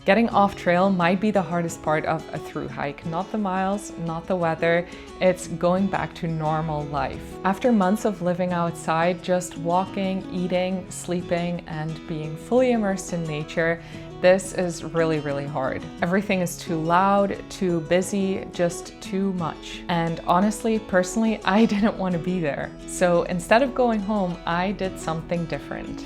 Getting off trail might be the hardest part of a thru hike, not the miles, not the weather, it's going back to normal life. After months of living outside, just walking, eating, sleeping, and being fully immersed in nature, this is really, really hard. Everything is too loud, too busy, just too much. And honestly, personally, I didn't want to be there. So instead of going home, I did something different.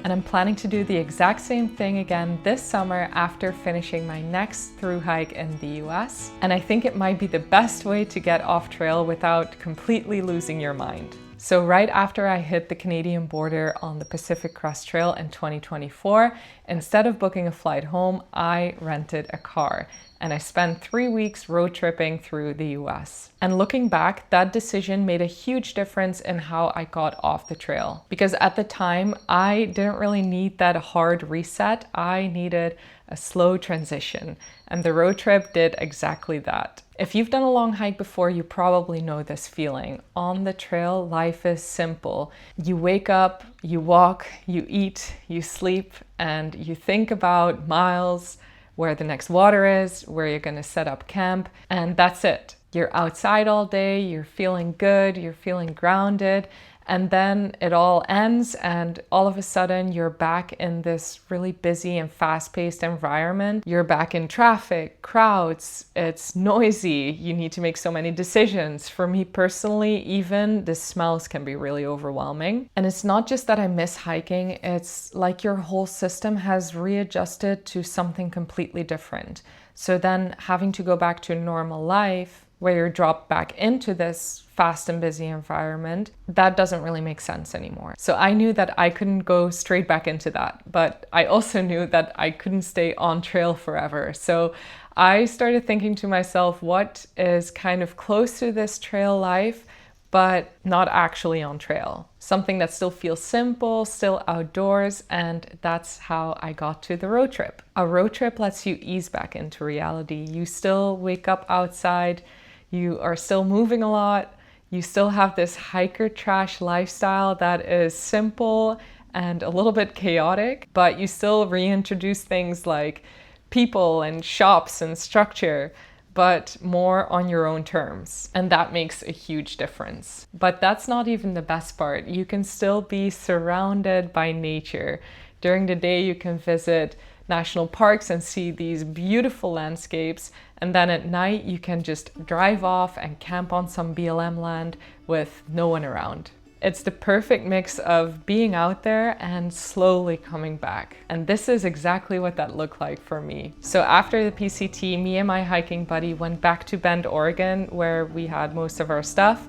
And I'm planning to do the exact same thing again this summer after finishing my next thru hike in the US. And I think it might be the best way to get off trail without completely losing your mind. So right after I hit the Canadian border on the Pacific Crest Trail in 2024, instead of booking a flight home, I rented a car. And I spent 3 weeks road tripping through the US. And looking back, that decision made a huge difference in how I got off the trail. Because at the time, I didn't really need that hard reset. I needed a slow transition. And the road trip did exactly that. If you've done a long hike before, you probably know this feeling. On the trail, life is simple. You wake up, you walk, you eat, you sleep, and you think about miles, where the next water is, where you're gonna set up camp, and that's it. You're outside all day, you're feeling good, you're feeling grounded, and then it all ends and all of a sudden you're back in this really busy and fast-paced environment. You're back in traffic, crowds, it's noisy, you need to make so many decisions. For me personally, even the smells can be really overwhelming. And it's not just that I miss hiking, it's like your whole system has readjusted to something completely different. So then having to go back to normal life, where you're dropped back into this fast and busy environment, that doesn't really make sense anymore. So I knew that I couldn't go straight back into that, but I also knew that I couldn't stay on trail forever. So I started thinking to myself, what is kind of close to this trail life, but not actually on trail? Something that still feels simple, still outdoors, and that's how I got to the road trip. A road trip lets you ease back into reality. You still wake up outside, you are still moving a lot, you still have this hiker trash lifestyle that is simple and a little bit chaotic, but you still reintroduce things like people and shops and structure, but more on your own terms. And that makes a huge difference. But that's not even the best part. You can still be surrounded by nature. During the day, you can visit national parks and see these beautiful landscapes. And then at night, you can just drive off and camp on some BLM land with no one around. It's the perfect mix of being out there and slowly coming back. And this is exactly what that looked like for me. So after the PCT, me and my hiking buddy went back to Bend, Oregon, where we had most of our stuff.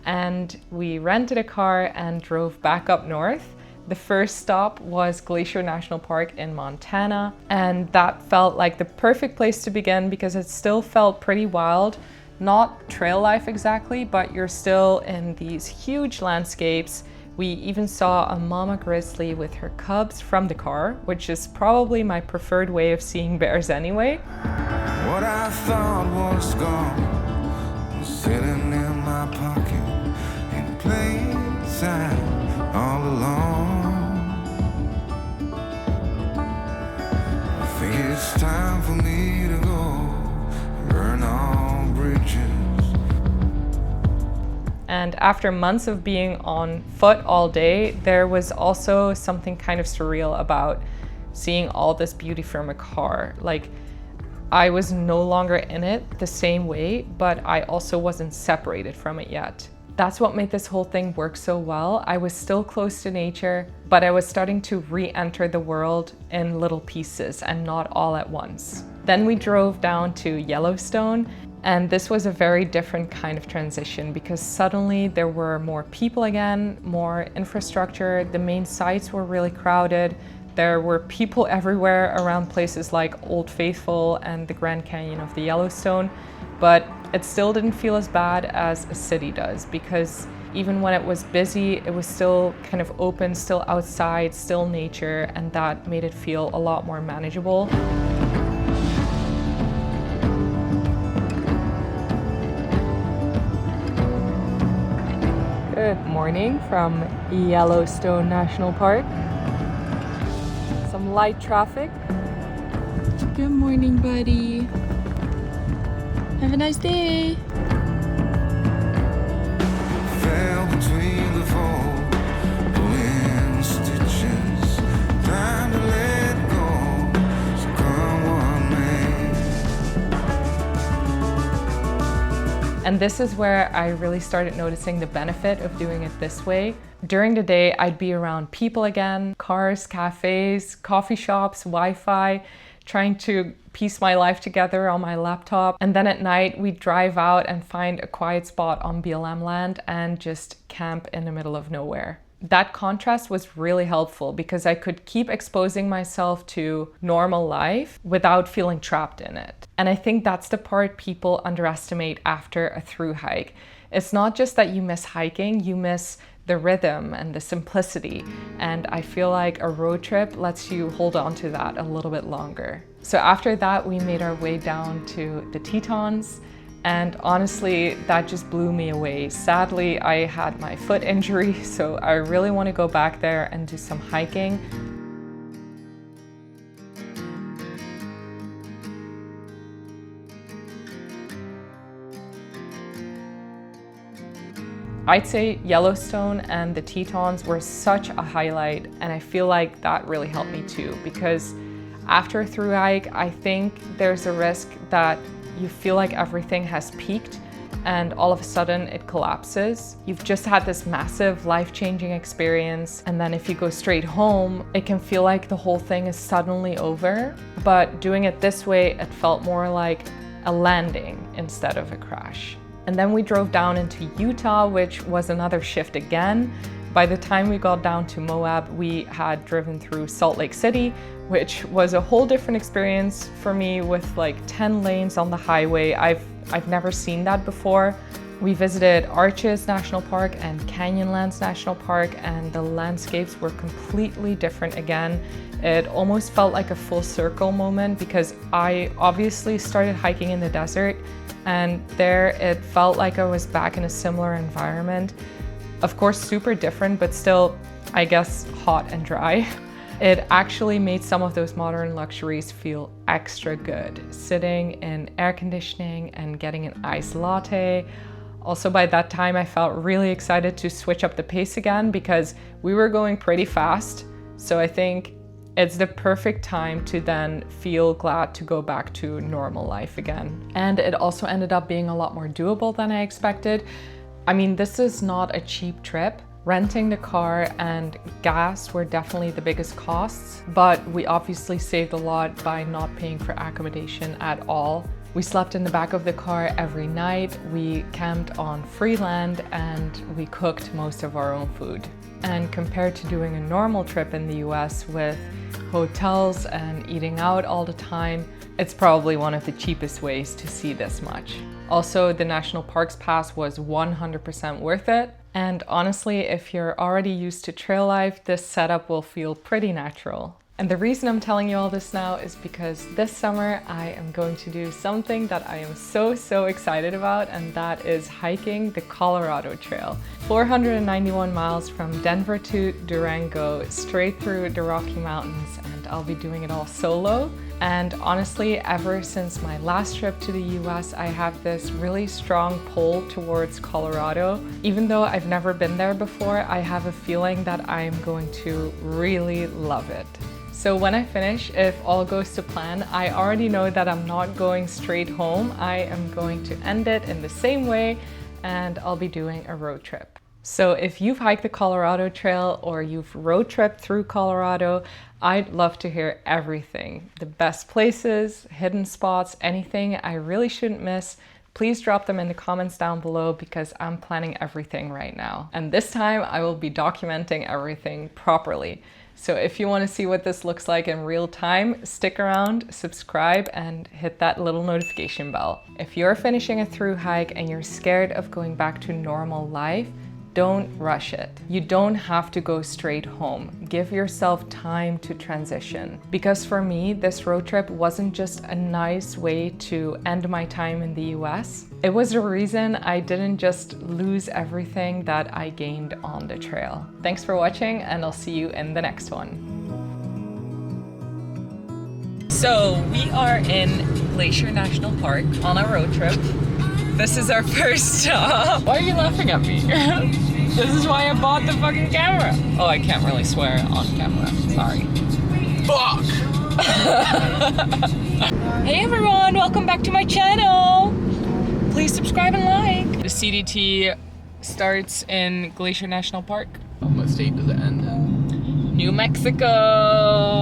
And we rented a car and drove back up north. The first stop was Glacier National Park in Montana. And that felt like the perfect place to begin because it still felt pretty wild. Not trail life exactly, but you're still in these huge landscapes. We even saw a mama grizzly with her cubs from the car, which is probably my preferred way of seeing bears anyway. What I thought was gone was sitting in my pocket in plain sight all along. I think it's time for me to go burn all bridges. And after months of being on foot all day, there was also something kind of surreal about seeing all this beauty from a car. Like, I was no longer in it the same way, but I also wasn't separated from it yet. That's what made this whole thing work so well. I was still close to nature, but I was starting to re-enter the world in little pieces and not all at once. Then we drove down to Yellowstone, and this was a very different kind of transition because suddenly there were more people again, more infrastructure. The main sites were really crowded. There were people everywhere around places like Old Faithful and the Grand Canyon of the Yellowstone, but it still didn't feel as bad as a city does because even when it was busy, it was still kind of open, still outside, still nature, and that made it feel a lot more manageable. Good morning from Yellowstone National Park. Some light traffic. Good morning, buddy. Have a nice day. Fell between the four wind stitches, time to let go, so come what may. And this is where I really started noticing the benefit of doing it this way. During the day, I'd be around people again, cars, cafes, coffee shops, Wi-Fi, trying to piece my life together on my laptop. And then at night, we'd drive out and find a quiet spot on BLM land and just camp in the middle of nowhere. That contrast was really helpful because I could keep exposing myself to normal life without feeling trapped in it. And I think that's the part people underestimate after a thru hike. It's not just that you miss hiking, you miss the rhythm and the simplicity. And I feel like a road trip lets you hold on to that a little bit longer. So after that, we made our way down to the Tetons. And honestly, that just blew me away. Sadly, I had my foot injury, so I really want to go back there and do some hiking. I'd say Yellowstone and the Tetons were such a highlight, and I feel like that really helped me too, because after a thru hike, I think there's a risk that you feel like everything has peaked and all of a sudden it collapses. You've just had this massive life-changing experience, and then if you go straight home, it can feel like the whole thing is suddenly over. But doing it this way, it felt more like a landing instead of a crash. And then we drove down into Utah, which was another shift again. By the time we got down to Moab, we had driven through Salt Lake City, which was a whole different experience for me with like 10 lanes on the highway. I've never seen that before. We visited Arches National Park and Canyonlands National Park, and the landscapes were completely different again. It almost felt like a full circle moment because I obviously started hiking in the desert, and there it felt like I was back in a similar environment. Of course, super different, but still, I guess, hot and dry. It actually made some of those modern luxuries feel extra good. Sitting in air conditioning and getting an iced latte. Also, by that time, I felt really excited to switch up the pace again because we were going pretty fast. So I think it's the perfect time to then feel glad to go back to normal life again. And it also ended up being a lot more doable than I expected. I mean, this is not a cheap trip. Renting the car and gas were definitely the biggest costs, but we obviously saved a lot by not paying for accommodation at all. We slept in the back of the car every night, we camped on free land, and we cooked most of our own food. And compared to doing a normal trip in the US with hotels and eating out all the time, it's probably one of the cheapest ways to see this much. Also, the National Parks Pass was 100% worth it. And honestly, if you're already used to trail life, this setup will feel pretty natural. And the reason I'm telling you all this now is because this summer I am going to do something that I am so excited about, and that is hiking the Colorado Trail. 491 miles from Denver to Durango, straight through the Rocky Mountains, and I'll be doing it all solo. And honestly, ever since my last trip to the US, I have this really strong pull towards Colorado. Even though I've never been there before, I have a feeling that I am going to really love it. So when I finish, if all goes to plan, I already know that I'm not going straight home. I am going to end it in the same way, and I'll be doing a road trip. So if you've hiked the Colorado Trail or you've road tripped through Colorado, I'd love to hear everything. The best places, hidden spots, anything I really shouldn't miss. Please drop them in the comments down below because I'm planning everything right now. And this time I will be documenting everything properly. So if you want to see what this looks like in real time, stick around, subscribe, and hit that little notification bell. If you're finishing a thru hike and you're scared of going back to normal life, don't rush it. You don't have to go straight home. Give yourself time to transition. Because for me, this road trip wasn't just a nice way to end my time in the US. It was a reason I didn't just lose everything that I gained on the trail. Thanks for watching, and I'll see you in the next one. So we are in Glacier National Park on a road trip. This is our first stop. Why are you laughing at me? This is why I bought the fucking camera. Oh, I can't really swear on camera. Sorry. Fuck! Hey everyone, welcome back to my channel. Please subscribe and like. The CDT starts in Glacier National Park. What state does it end in? New Mexico.